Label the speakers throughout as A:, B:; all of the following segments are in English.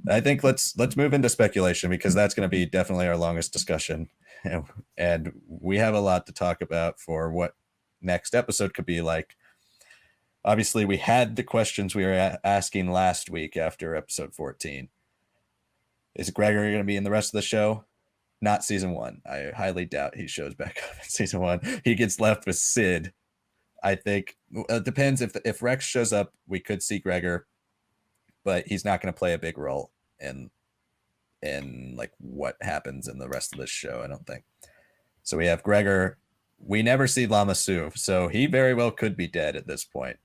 A: I think let's move into speculation because that's going to be definitely our longest discussion, and we have a lot to talk about for what next episode could be like. Obviously, we had the questions we were asking last week after episode 14. Is Gregor going to be in the rest of the show? Not season one. I highly doubt he shows back up in season one. He gets left with Sid. I think it depends if Rex shows up, we could see Gregor, but he's not going to play a big role in like what happens in the rest of this show. I don't think. So we have Gregor. We never see Lama Su, so he very well could be dead at this point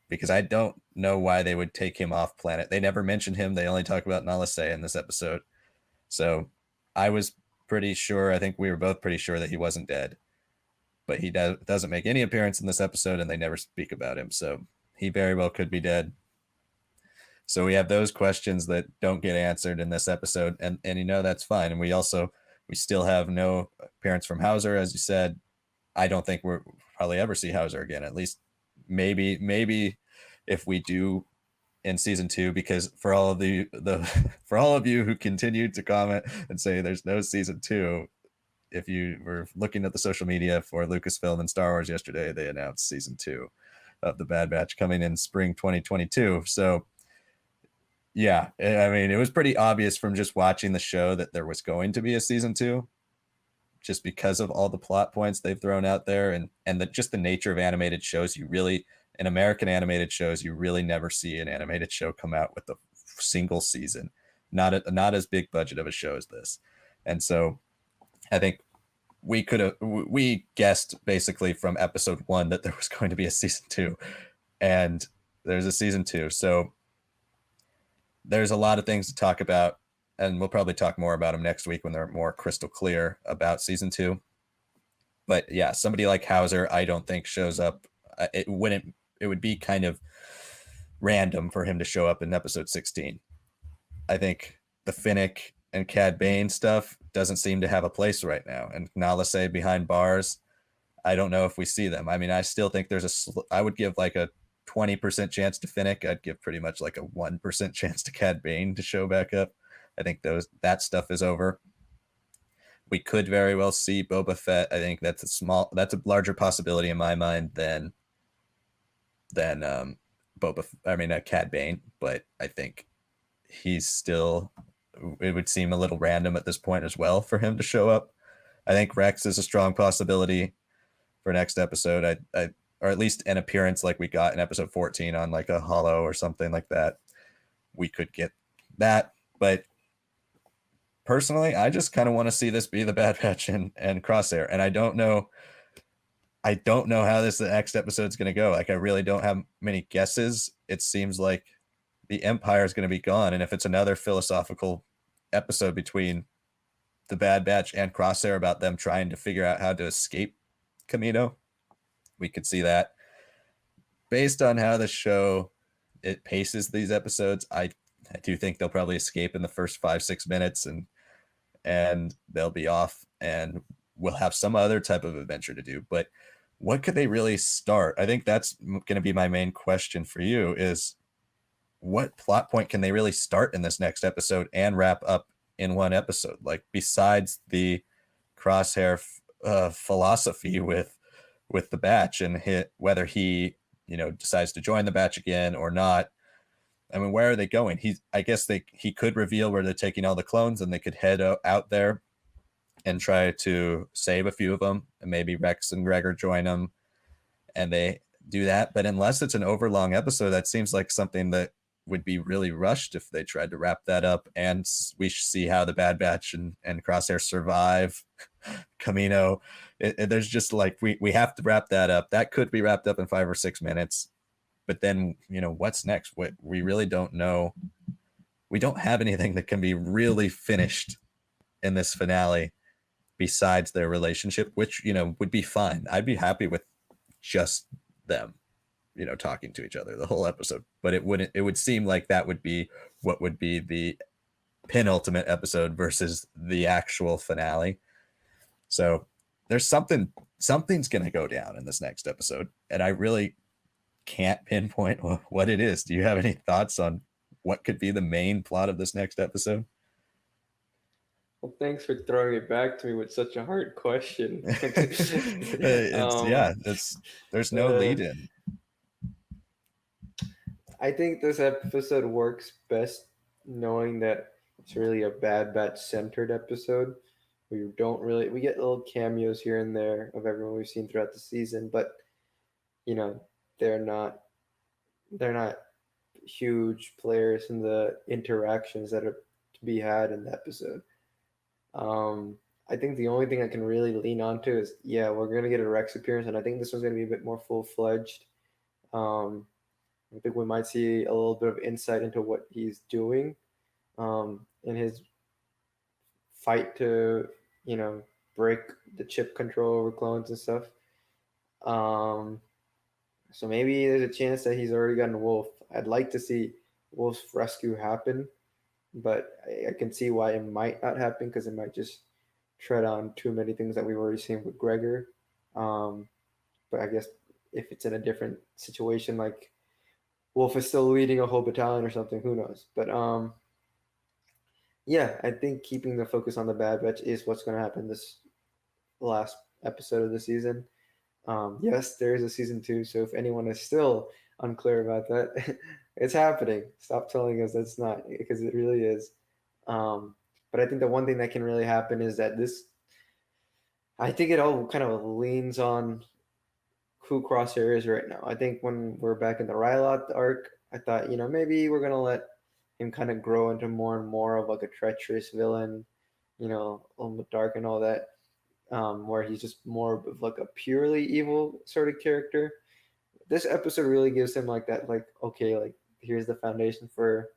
A: because I don't know why they would take him off planet. They never mentioned him. They only talk about Nala Se in this episode. So I was pretty sure, I think we were both pretty sure that he wasn't dead. But he doesn't make any appearance in this episode and they never speak about him. So he very well could be dead. So we have those questions that don't get answered in this episode. And that's fine. And we still have no appearance from Hauser, as you said. I don't think we'll probably ever see Hauser again. At least maybe if we do in season 2, because for all of for all of you who continued to comment and say there's no season 2, if you were looking at the social media for Lucasfilm and Star Wars yesterday, they announced season 2 of the Bad Batch coming in spring 2022. So yeah, I mean, it was pretty obvious from just watching the show that there was going to be a season 2, just because of all the plot points they've thrown out there and just the nature of animated shows. In American animated shows, you really never see an animated show come out with a single season, not as big budget of a show as this. And so I think we guessed basically from episode 1 that there was going to be a season 2, and there's a season 2. So there's a lot of things to talk about, and we'll probably talk more about them next week when they're more crystal clear about season 2. But yeah, somebody like Hauser, I don't think shows up. It would be kind of random for him to show up in episode 16. I think the Fennec and Cad Bane stuff doesn't seem to have a place right now. And Nala Se behind bars, I don't know if we see them. I mean, I still think I would give like a 20% chance to Fennec. I'd give pretty much like a 1% chance to Cad Bane to show back up. I think that stuff is over. We could very well see Boba Fett. I think that's a larger possibility in my mind than Cad Bane, but I think it would seem a little random at this point as well for him to show up. I think Rex is a strong possibility for next episode. Or at least an appearance like we got in episode 14 on like a holo or something like that. We could get that, but personally, I just kind of want to see this be the Bad Batch and Crosshair, and I don't know how the next episode's going to go. Like, I really don't have many guesses. It seems like the Empire is going to be gone, and if it's another philosophical episode between the Bad Batch and Crosshair about them trying to figure out how to escape Kamino, we could see that. Based on how the show it paces these episodes, I do think they'll probably escape in the first 5-6 minutes, and they'll be off, and we'll have some other type of adventure to do. But what could they really start? I think that's going to be my main question for you, is what plot point can they really start in this next episode and wrap up in one episode? Like, besides the Crosshair philosophy with the Batch and whether he decides to join the Batch again or not. I mean, where are they going? I guess he could reveal where they're taking all the clones, and they could head out there and try to save a few of them, and maybe Rex and Gregor join them, and they do that. But unless it's an overlong episode, that seems like something that would be really rushed if they tried to wrap that up, and we see how the Bad Batch and Crosshair survive Kamino. There's just like, we have to wrap that up. That could be wrapped up in 5 or 6 minutes. But then, what's next? We really don't know. We don't have anything that can be really finished in this finale besides their relationship, which, would be fine. I'd be happy with just them, talking to each other the whole episode. But it would seem like that would be what would be the penultimate episode versus the actual finale. So there's something's going to go down in this next episode, and I really can't pinpoint what it is. Do you have any thoughts on what could be the main plot of this next episode?
B: Well, thanks for throwing it back to me with such a hard question.
A: It's
B: um,
A: yeah, there's no
B: uh,
A: lead in.
B: I think this episode works best knowing that it's really a Bad Batch centered episode. We get little cameos here and there of everyone we've seen throughout the season, but you know they're not they're not huge players in the interactions that are to be had in the episode. Um, I think the only thing I can really lean onto is yeah, we're gonna get a Rex appearance, and I think this one's gonna be a bit more full fledged. Um, I think we might see a little bit of insight into what he's doing in his fight to, you know, break the chip control over clones and stuff. Um, so maybe there's a chance that he's already gotten Wolf. I'd like to see Wolf's rescue happen, but I can see why it might not happen because it might just tread on too many things that we've already seen with Gregor. Um, but I guess if it's in a different situation, like Wolf is still leading a whole battalion or something, who knows? But yeah, I think keeping the focus on the Bad Batch is what's going to happen this last episode of the season. Yes, there is a season 2, so if anyone is still unclear about that, it's happening. Stop telling us that's not, because it really is. But I think the one thing that can really happen is that I think it all kind of leans on who Crosshair is right now. I think when we're back in the Rylot arc, I thought, maybe we're gonna let him kind of grow into more and more of like a treacherous villain, a little bit dark and all that, where he's just more of like a purely evil sort of character. This episode really gives him like that, like, okay, like here's the foundation for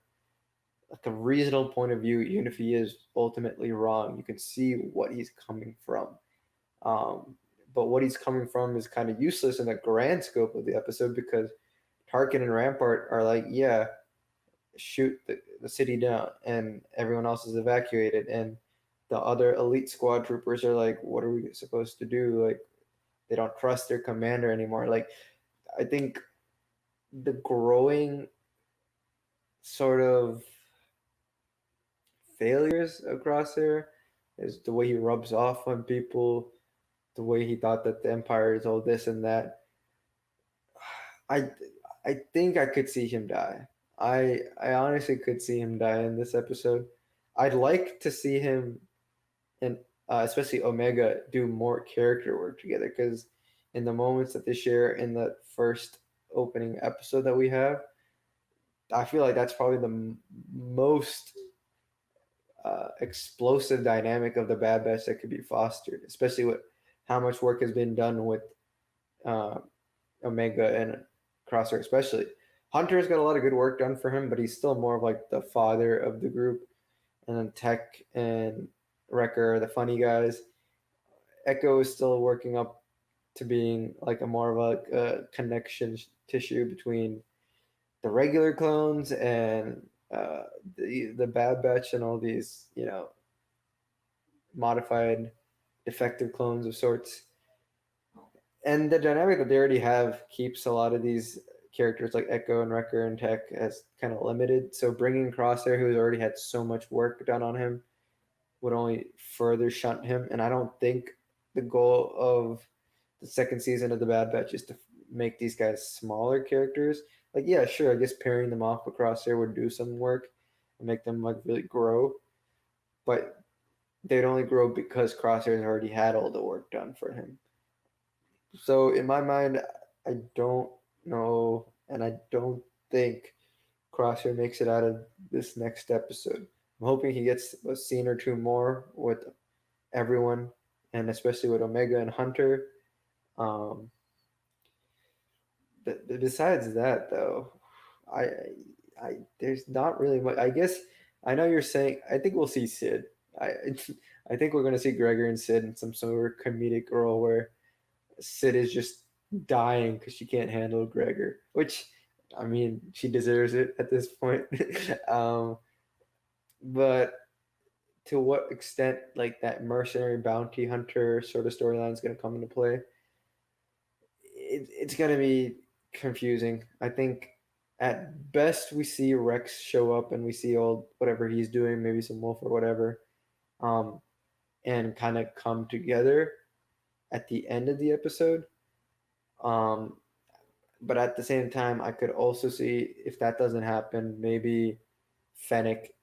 B: like a reasonable point of view, even if he is ultimately wrong, you can see what he's coming from. Um, but what he's coming from is kind of useless in the grand scope of the episode because Tarkin and Rampart are like, yeah, shoot the city down, and everyone else is evacuated, and the other elite squad troopers are like, what are we supposed to do? Like, they don't trust their commander anymore. Like, I think the growing sort of failures across there is the way he rubs off on people, the way he thought that the Empire is all this and that. I I think I could see him die. I honestly could see him die in this episode. I'd like to see him and especially Omega do more character work together because in the moments that they share in the first opening episode that we have, I feel like that's probably the most explosive dynamic of the Bad Batch that could be fostered, especially with how much work has been done with uh, Omega and Crosshair, especially. Hunter's got a lot of good work done for him, but he's still more of like the father of the group. And then Tech and Wrecker are the funny guys. Echo is still working up to being like a more of a connection tissue between the regular clones and the Bad Batch and all these modified defective clones of sorts. And the dynamic that they already have keeps a lot of these characters like Echo and Wrecker and Tech as kind of limited. So bringing Crosshair, who's already had so much work done on him, would only further shunt him. And I don't think the goal of the second season of the Bad Batch is to make these guys smaller characters. Like, yeah, sure, I guess pairing them off with Crosshair would do some work and make them like really grow. But they'd only grow because Crosshair already had all the work done for him. So in my mind, I don't know, and I don't think Crosshair makes it out of this next episode. I'm hoping he gets a scene or two more with everyone, and especially with Omega and Hunter. Um, besides that, though, I, I there's not really much. I guess I know you're saying. I think we'll see Sid. I I think we're gonna see Gregor and Sid in some sort of comedic role where Sid is just dying because she can't handle Gregor, which I mean she deserves it at this point. um, but to what extent like that mercenary bounty hunter sort of storyline is going to come into play, it's going to be confusing. I think At best, we see Rex show up and we see all whatever he's doing, maybe some wolf or whatever, um, and kind of come together at the end of the episode. Um, but at the same time, I could also see if that doesn't happen, maybe Fennec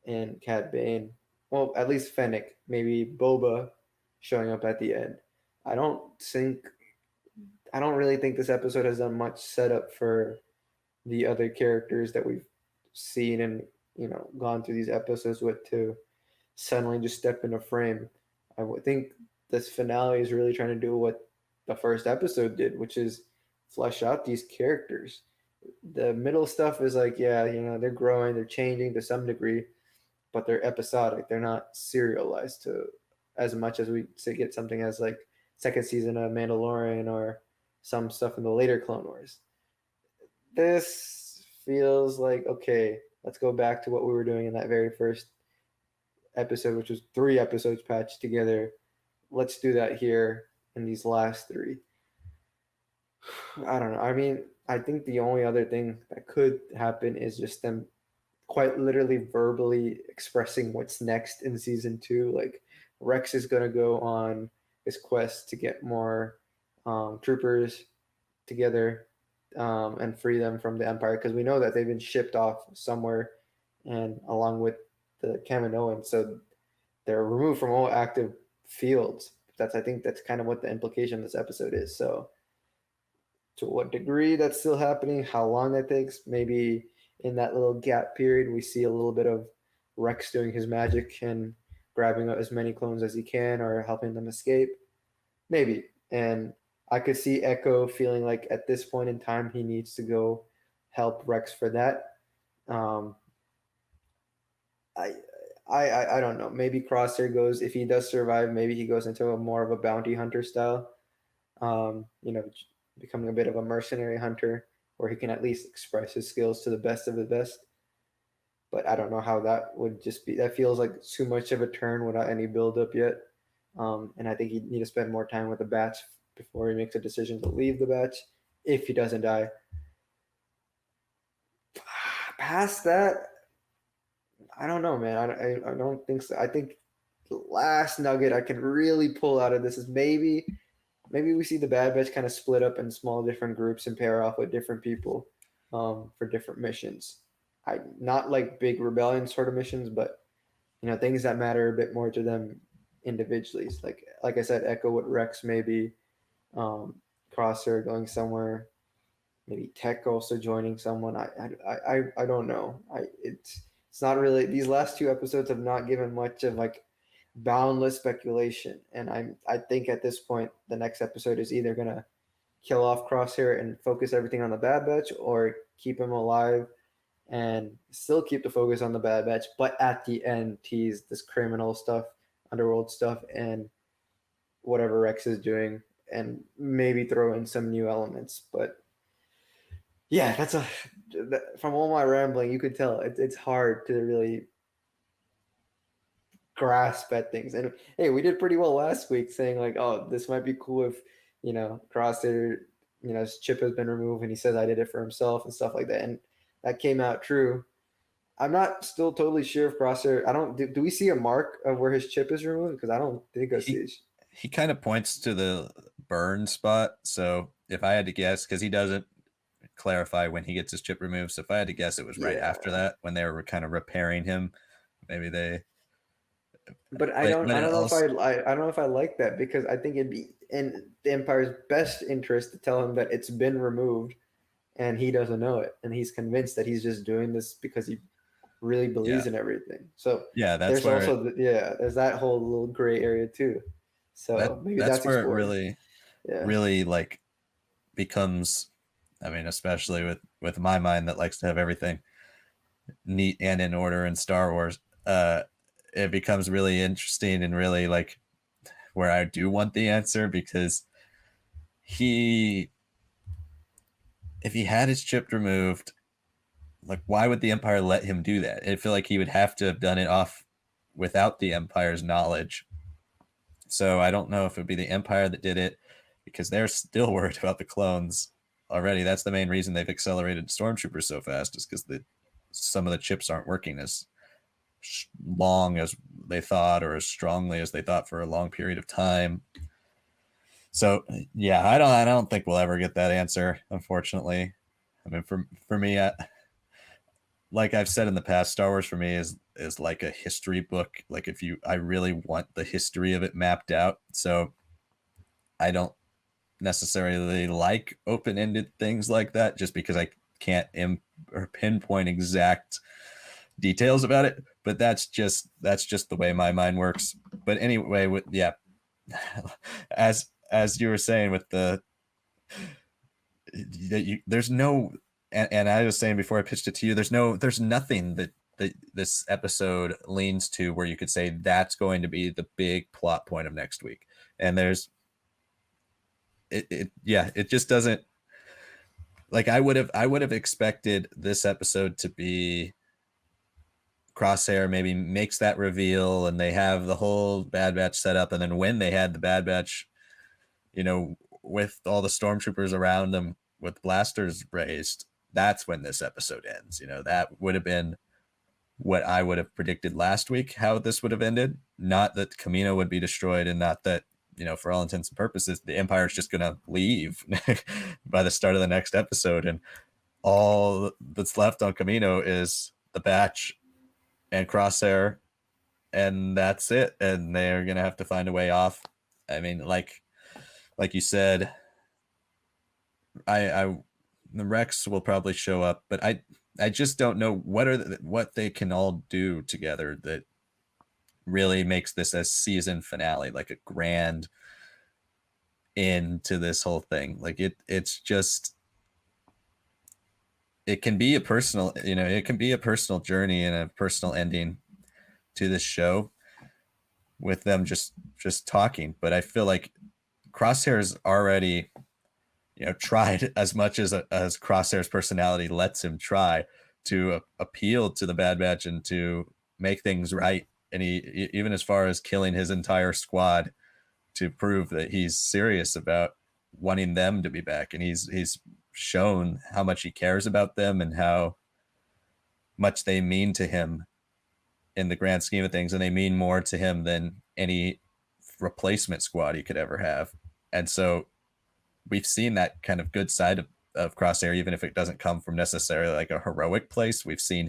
B: and Cad Bane. Well, at least Fennec, maybe Boba showing up at the end. I don't think I don't really think this episode has done much setup for the other characters that we've seen and gone through these episodes with to suddenly just step into frame. I would think this finale is really trying to do what the first episode did, which is flesh out these characters. The middle stuff is like, yeah, they're growing, they're changing to some degree, but they're episodic. They're not serialized to as much as we get something as like second season of Mandalorian or some stuff in the later Clone Wars. This feels like, okay, let's go back to what we were doing in that very first episode, which was 3 episodes patched together. Let's do that here in these last 3. I don't know. I mean, I think the only other thing that could happen is just them quite literally verbally expressing what's next in season 2. Like Rex is going to go on his quest to get more troopers together and free them from the Empire, because we know that they've been shipped off somewhere and along with the Kaminoans, so they're removed from all active fields. I think that's kind of what the implication of this episode is. So to what degree that's still happening, how long that takes, maybe in that little gap period we see a little bit of Rex doing his magic and grabbing as many clones as he can or helping them escape, maybe. And I could see Echo feeling like at this point in time he needs to go help Rex for that. um, I, I don't know. Maybe Crosshair goes, if he does survive, maybe he goes into a more of a bounty hunter style. Becoming a bit of a mercenary hunter, where he can at least express his skills to the best of the best. But I don't know how that would just be. That feels like too much of a turn without any build up yet. And I think he'd need to spend more time with the batch before he makes a decision to leave the batch if he doesn't die. Past that, I don't know, man. I don't think so. I think the last nugget I can really pull out of this is maybe we see the Bad Batch kind of split up in small different groups and pair off with different people for different missions. Not like big rebellion sort of missions, but things that matter a bit more to them individually. Like I said, Echo with Rex, maybe Crosshair going somewhere, maybe Tech also joining someone. I don't know. It's not really, these last 2 episodes have not given much of like boundless speculation, and I think at this point the next episode is either gonna kill off Crosshair and focus everything on the Bad Batch, or keep him alive and still keep the focus on the Bad Batch, but at the end tease this criminal stuff, underworld stuff, and whatever Rex is doing, and maybe throw in some new elements. But yeah, from all my rambling, you could tell it's hard to really grasp at things. And hey, we did pretty well last week saying like, oh, this might be cool if Crosshair, his chip has been removed and he says I did it for himself and stuff like that, and that came out true. I'm not still totally sure if Crosshair. I don't. Do we see a mark of where his chip is removed? Because I don't think I see it.
A: He kind of points to the burn spot. So if I had to guess, because he doesn't clarify when he gets his chip removed, so if I had to guess, it was right after that when they were kind of repairing him. Maybe they.
B: But I don't know if I like that, because I think it'd be in the Empire's best interest to tell him that it's been removed, and he doesn't know it, and he's convinced that he's just doing this because he really believes in everything. So
A: yeah,
B: there's also there's that whole little gray area too. So maybe that's
A: where
B: explored.
A: It really like becomes. I mean, especially with my mind that likes to have everything neat and in order in Star Wars. It becomes really interesting and really like where I do want the answer, because if he had his chip removed, like why would the Empire let him do that? I feel like he would have to have done it off without the Empire's knowledge. So I don't know if it'd be the Empire that did it, because they're still worried about the clones already. That's the main reason they've accelerated stormtroopers so fast, is because some of the chips aren't working as long as they thought, or as strongly as they thought for a long period of time. So yeah, I don't think we'll ever get that answer, unfortunately. I mean, for me, like I've said in the past, Star Wars for me is like a history book. Like I really want the history of it mapped out. So I don't necessarily like open-ended things like that, just because I can't or pinpoint exact details about it. But that's just the way my mind works. But anyway, as you were saying with there's no, and I was saying before I pitched it to you, there's nothing that this episode leans to where you could say that's going to be the big plot point of next week. And it just doesn't, like, I would have expected this episode to be Crosshair maybe makes that reveal and they have the whole Bad Batch set up, and then when they had the Bad Batch, with all the stormtroopers around them with blasters raised, that's when this episode ends. That would have been what I would have predicted last week, how this would have ended. Not that Kamino would be destroyed, and not that, for all intents and purposes, the Empire is just going to leave by the start of the next episode. And all that's left on Kamino is the Batch and Crosshair, and that's it. And they're going to have to find a way off. I mean, like you said, the Rex will probably show up, but I just don't know what they can all do together that really makes this a season finale, like a grand end to this whole thing. Like it's just, it can be a personal, it can be a personal journey and a personal ending to this show with them just talking. But I feel like Crosshair's already, tried as much as Crosshair's personality lets him try to appeal to the Bad Batch and to make things right. And he, even as far as killing his entire squad to prove that he's serious about wanting them to be back. And he's shown how much he cares about them and how much they mean to him in the grand scheme of things. And they mean more to him than any replacement squad he could ever have. And so we've seen that kind of good side of Crosshair, even if it doesn't come from necessarily like a heroic place. We've seen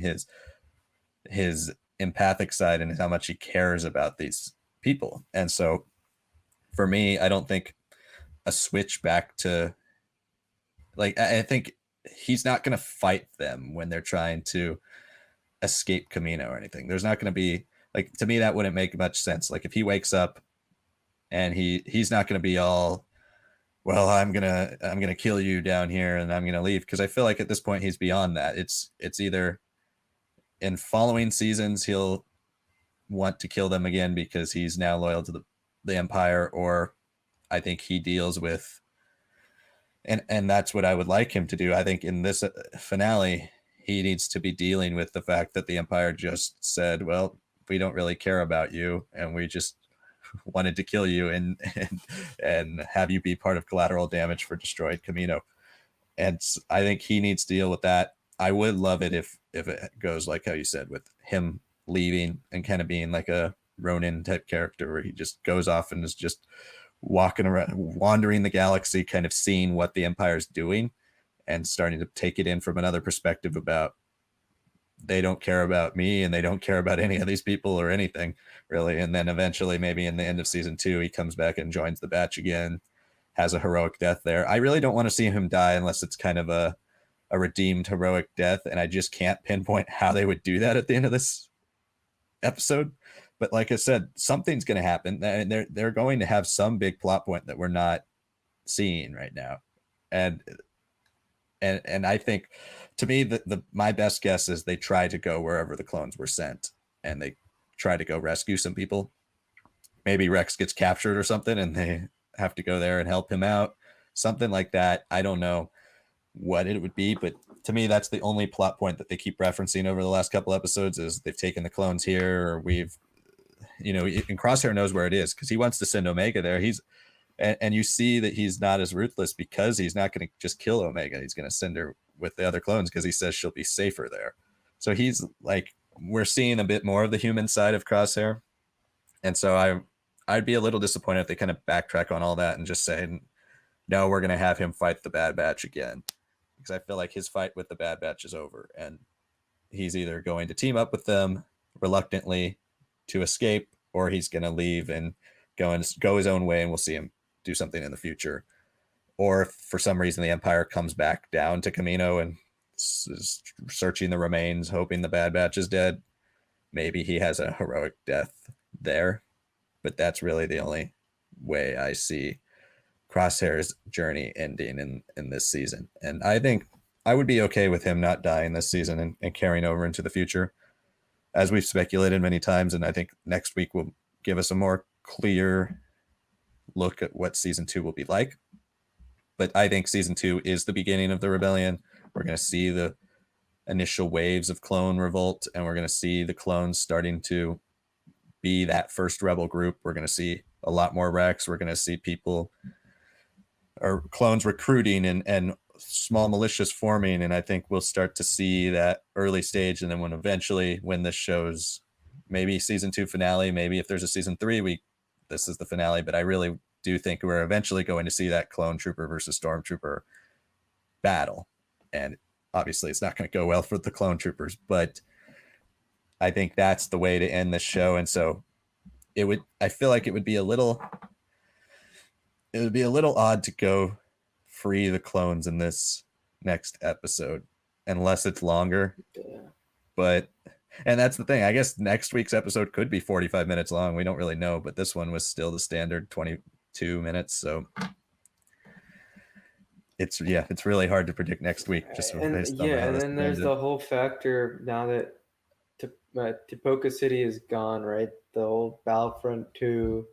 A: his empathic side and how much he cares about these people. And so for me, I don't think a switch back to, like, I think he's not going to fight them when they're trying to escape Kamino or anything. There's not going to be, like, to me, that wouldn't make much sense. Like if he wakes up and he's not going to be all, well, I'm gonna kill you down here and I'm gonna leave, because I feel like at this point he's beyond that. It's either in following seasons he'll want to kill them again because he's now loyal to the Empire, or I think he deals with, and that's what I would like him to do. I think in this finale he needs to be dealing with the fact that the Empire just said, well, we don't really care about you and we just wanted to kill you and have you be part of collateral damage for destroyed Kamino. And I think he needs to deal with that. I would love it if it goes like how you said, with him leaving and kind of being like a Ronin type character where he just goes off and is just walking around, wandering the galaxy, kind of seeing what the Empire's doing and starting to take it in from another perspective about, they don't care about me and they don't care about any of these people or anything really. And then eventually maybe in the end of season 2 he comes back and joins the Batch again, has a heroic death there. I really don't want to see him die unless it's kind of a redeemed heroic death, and I just can't pinpoint how they would do that at the end of this episode. But like I said, something's going to happen, and they're going to have some big plot point that we're not seeing right now. And I think, to me, my best guess is they try to go wherever the clones were sent, and they try to go rescue some people. Maybe Rex gets captured or something, and they have to go there and help him out. Something like that. I don't know what it would be, but to me, that's the only plot point that they keep referencing over the last couple episodes, is they've taken the clones here, or we've, and Crosshair knows where it is because he wants to send Omega there. and you see that he's not as ruthless because he's not going to just kill Omega. He's going to send her with the other clones because he says she'll be safer there. So he's like, we're seeing a bit more of the human side of Crosshair. And so I'd be a little disappointed if they kind of backtrack on all that and just say, no, we're going to have him fight the Bad Batch again. Because I feel like his fight with the Bad Batch is over. And he's either going to team up with them reluctantly to escape, or he's going to leave and go his own way, and we'll see him do something in the future. Or if for some reason the Empire comes back down to Kamino and is searching the remains, hoping the Bad Batch is dead, maybe he has a heroic death there. But that's really the only way I see Crosshair's journey ending in this season. And I think I would be okay with him not dying this season and carrying over into the future, as we've speculated many times. And I think next week will give us a more clear look at what season 2 will be like. But I think season 2 is the beginning of the rebellion. We're going to see the initial waves of clone revolt, and we're going to see the clones starting to be that first rebel group. We're going to see a lot more Rex. We're going to see people or clones recruiting and small militias forming. And I think we'll start to see that early stage. And then when this show's maybe season 2 finale, maybe if there's a season 3, this is the finale. But I really do think we're eventually going to see that clone trooper versus stormtrooper battle. And obviously it's not going to go well for the clone troopers, but I think that's the way to end this show. And so I feel like it would be a little odd to go free the clones in this next episode unless it's longer.
B: Yeah.
A: And that's the thing. I guess next week's episode could be 45 minutes long. We don't really know, but this one was still the standard 22 minutes. So it's really hard to predict next week just based on how
B: and
A: this
B: then there's
A: ended.
B: the whole factor now that Tipoca City is gone, right? The old Battlefront 2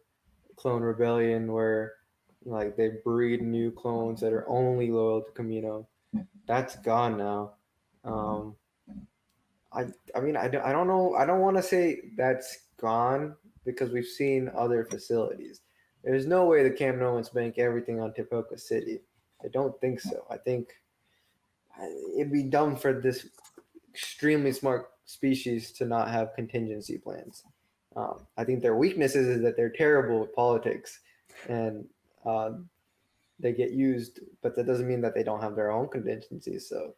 B: clone rebellion where like they breed new clones that are only loyal to Camino. That's gone now. Um, I mean, I don't know. I don't want to say that's gone because we've seen other facilities. There's no way the Kaminoans bank everything on Tipoca City. I don't think so. I think it'd be dumb for this extremely smart species to not have contingency plans. I think their weakness is that they're terrible at politics and uh, they get used, but that doesn't mean that they don't have their own contingencies. So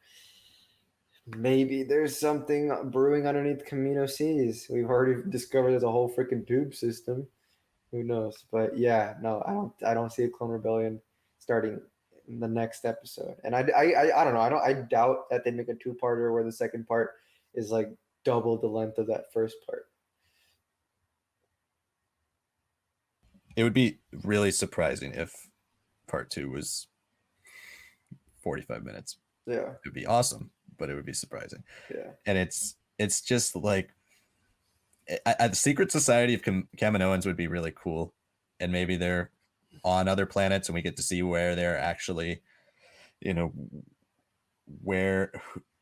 B: maybe there's something brewing underneath Camino Seas. We've already discovered there's a whole freaking tube system. Who knows? But yeah, no, I don't see a clone rebellion starting in the next episode. And I don't know. I doubt that they make a two-parter where the second part is like double the length of that first part.
A: It would be really surprising if part 2 was 45 minutes.
B: Yeah.
A: It would be awesome, but it would be surprising.
B: Yeah.
A: And it's just like the secret society of Kaminoans would be really cool. And maybe they're on other planets and we get to see where they're actually,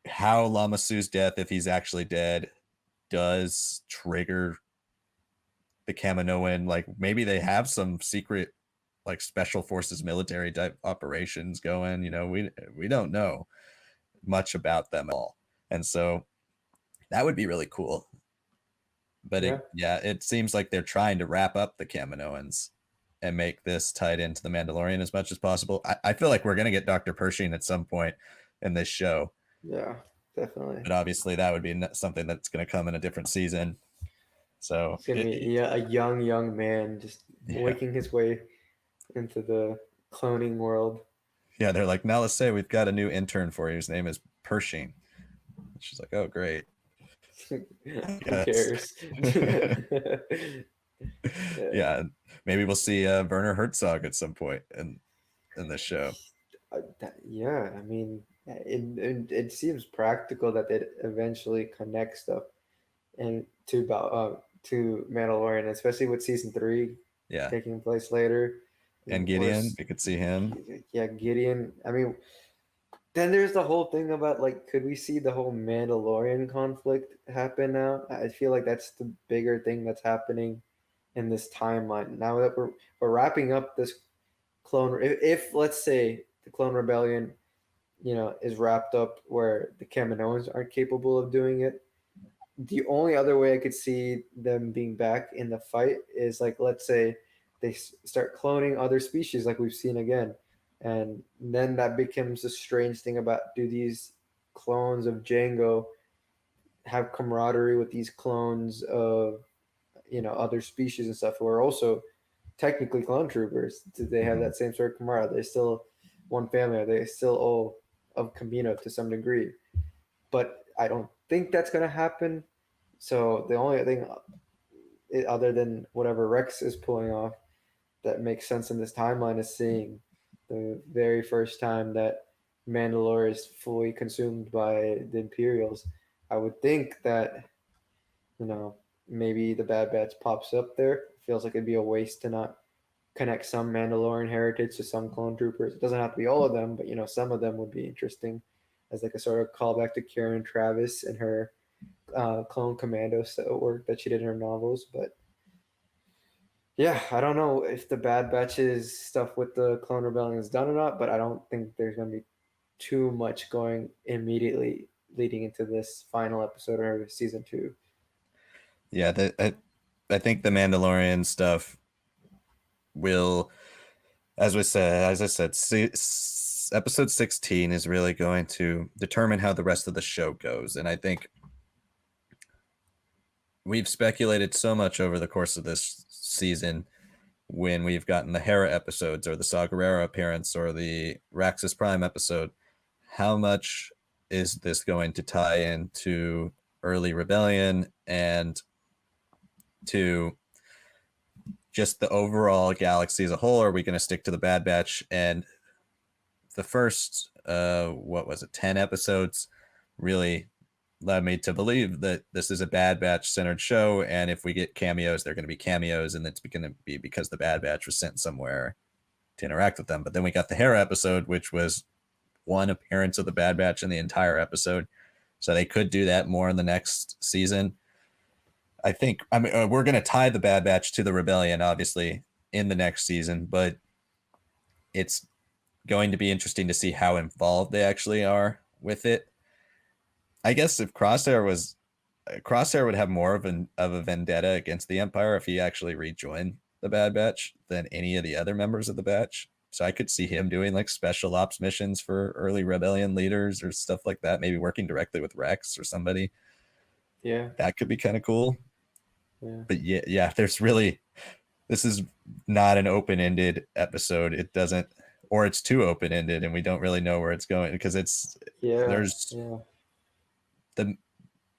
A: how Lama Su's death, if he's actually dead, does trigger the Kaminoan. Like maybe they have some secret like special forces military type operations going. We don't know much about them at all. And so that would be really cool. But it seems like they're trying to wrap up the Kaminoans and make this tied into the Mandalorian as much as possible. I feel like we're going to get Dr. Pershing at some point in this show.
B: Yeah, definitely.
A: But obviously that would be something that's going to come in a different season. So
B: it's going to be a young man just working his way into the cloning world.
A: Yeah, they're like, now let's say we've got a new intern for you. His name is Pershing. She's like, oh, great.
B: Who cares?
A: Yeah, maybe we'll see Werner Herzog at some point in this show.
B: Yeah, I mean, it seems practical that they eventually connect stuff and to Mandalorian, especially with season 3 taking place later.
A: And Gideon, we could see him.
B: Yeah, Gideon. I mean, then there's the whole thing about like, could we see the whole Mandalorian conflict happen now? I feel like that's the bigger thing that's happening in this timeline. Now that we're wrapping up this clone, if let's say the clone rebellion, is wrapped up where the Kaminoans aren't capable of doing it, the only other way I could see them being back in the fight is like, let's say they start cloning other species like we've seen again, and then that becomes a strange thing about, do these clones of Django have camaraderie with these clones of other species and stuff who are also technically clone troopers? Do they have that same sort of camaraderie? Are they still one family? Are they still all of Camino to some degree? But I don't think that's gonna happen. So the only thing other than whatever Rex is pulling off that makes sense in this timeline is seeing the very first time that Mandalore is fully consumed by the Imperials. I would think that you know maybe the Bad Batch pops up there. Feels like it'd be a waste to not connect some Mandalorian heritage to some clone troopers. It doesn't have to be all of them, but some of them would be interesting as like a sort of callback to Karen Travis and her clone commando work that she did in her novels. But yeah, I don't know if the Bad Batch's stuff with the Clone Rebellion is done or not, but I don't think there's going to be too much going immediately leading into this final episode or season 2.
A: Yeah, I think the Mandalorian stuff will, as I said, episode 16 is really going to determine how the rest of the show goes. And I think we've speculated so much over the course of this season when we've gotten the Hera episodes or the Saw Gerrera appearance or the Raxus Prime episode. How much is this going to tie into early rebellion and to just the overall galaxy as a whole? Are we going to stick to the Bad Batch? And the first, 10 episodes really led me to believe that this is a Bad Batch centered show. And if we get cameos, they're going to be cameos. And it's going to be because the Bad Batch was sent somewhere to interact with them. But then we got the Hera episode, which was one appearance of the Bad Batch in the entire episode. So they could do that more in the next season. I think we're going to tie the Bad Batch to the Rebellion, obviously, in the next season, but it's going to be interesting to see how involved they actually are with it. I guess if Crosshair would have more of a vendetta against the Empire if he actually rejoined the Bad Batch than any of the other members of the Batch. So I could see him doing like special ops missions for early rebellion leaders or stuff like that, maybe working directly with Rex or somebody.
B: Yeah.
A: That could be kind of cool.
B: Yeah.
A: But this is not an open-ended episode. It doesn't, or it's too open-ended and we don't really know where it's going because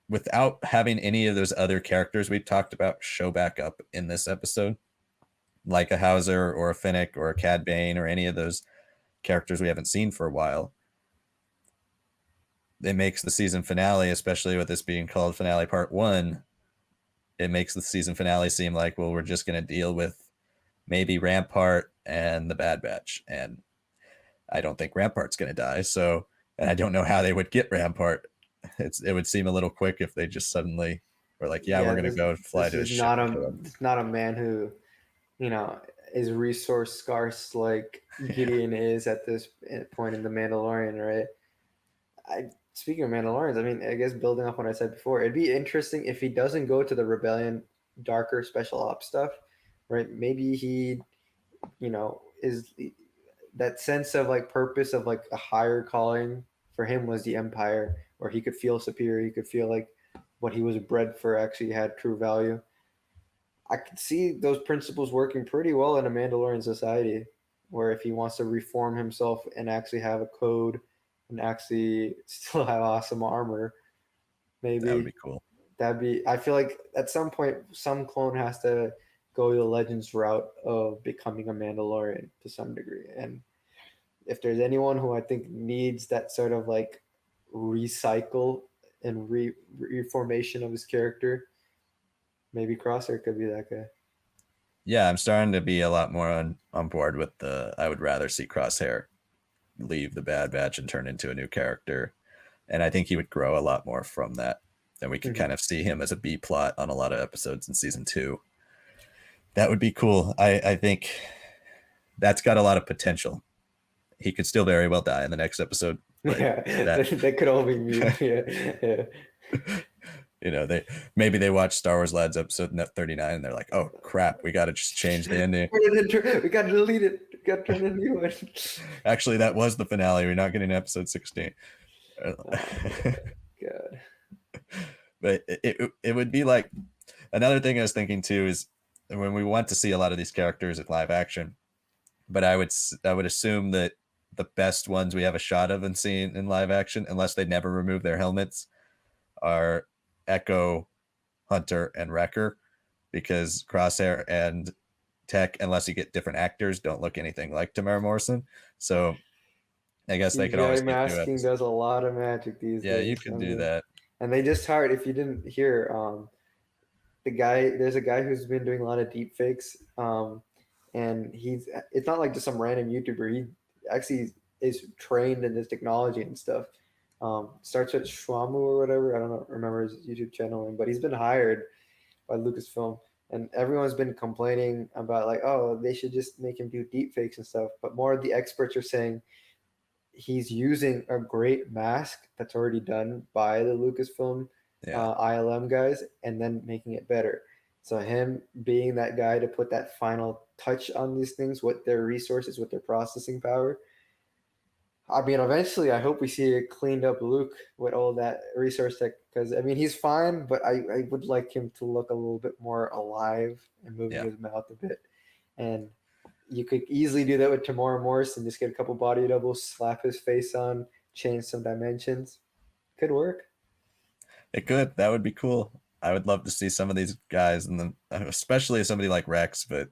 A: without having any of those other characters we've talked about show back up in this episode, like a Hauser or a Fennec or a Cad Bane or any of those characters we haven't seen for a while, it makes the season finale, especially with this being called Finale Part 1, it makes the season finale seem like, well, we're just going to deal with maybe Rampart and the Bad Batch. And I don't think Rampart's going to die. So, and I don't know how they would get Rampart. It would seem a little quick if they just suddenly were like, yeah, we're going to go fly to a ship.
B: It's not a man who, is resource scarce like Gideon is at this point in the Mandalorian, right? Speaking of Mandalorians, I mean, I guess building off what I said before, it'd be interesting if he doesn't go to the Rebellion darker special ops stuff, right? Maybe he, is that sense of like purpose of like a higher calling for him was the Empire, where he could feel superior, he could feel like what he was bred for actually had true value. I could see those principles working pretty well in a Mandalorian society, where if he wants to reform himself and actually have a code and actually still have awesome armor, maybe
A: that would be cool.
B: I feel like at some point some clone has to go the Legends route of becoming a Mandalorian to some degree. And if there's anyone who I think needs that sort of like recycle and reformation of his character, maybe Crosshair could be that guy.
A: Yeah, I'm starting to be a lot more on board with I would rather see Crosshair leave the Bad Batch and turn into a new character. And I think he would grow a lot more from that. And we could kind of see him as a B plot on a lot of episodes in season 2. That would be cool. I think that's got a lot of potential. He could still very well die in the next episode, but
B: Yeah,
A: that
B: that could all be mute. Yeah, yeah.
A: They watch Star Wars Lads episode 39 and they're like, oh crap, we got to just change the ending.
B: We got to delete it. We got to turn a new one.
A: Actually, that was the finale. We're not getting episode 16.
B: Oh, God.
A: But it would be like, another thing I was thinking too is when we want to see a lot of these characters in live action, but I would assume that the best ones we have a shot of and seeing in live action, unless they never remove their helmets, are Echo, Hunter, and Wrecker, because Crosshair and Tech, unless you get different actors, don't look anything like Tamara Morrison. So I guess they could always
B: CGI
A: get new
B: masking
A: episodes.
B: does a lot of magic these
A: Yeah, you
B: days.
A: could do that.
B: And they just hired, if you didn't hear, there's a guy who's been doing a lot of deep fakes. And it's not like just some random YouTuber. He actually is trained in this technology and stuff. Starts at Schwamu or whatever. I don't remember his YouTube channel name, but he's been hired by Lucasfilm. And everyone's been complaining about like, oh, they should just make him do deep fakes and stuff. But more of the experts are saying he's using a great mask that's already done by the Lucasfilm
A: Yeah.
B: ILM guys and then making it better. So him being that guy to put that final touch on these things with their resources, with their processing power. I mean, eventually, I hope we see a cleaned up Luke with all that resource tech. Because I mean, he's fine, but I would like him to look a little bit more alive and moving
A: Yeah.
B: his mouth a bit. And you could easily do that with Tamora Morris and just get a couple body doubles, slap his face on, change some dimensions. Could work.
A: It could. That would be cool. I would love to see some of these guys, and then especially somebody like Rex. But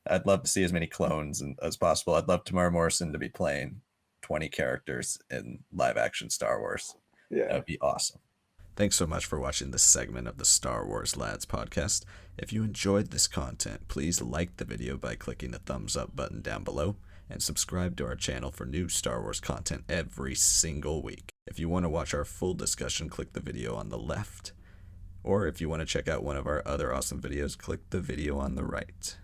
A: I'd love to see as many clones as possible. I'd love Tamara Morrison to be playing 20 characters in live action Star Wars. That
B: Yeah.
A: would be awesome. Thanks so much for watching this segment of the Star Wars Lads podcast. If you enjoyed this content, please like the video by clicking the thumbs up button down below and subscribe to our channel for new Star Wars content every single week. If you want to watch our full discussion, click the video on the left. Or if you want to check out one of our other awesome videos, click the video on the right.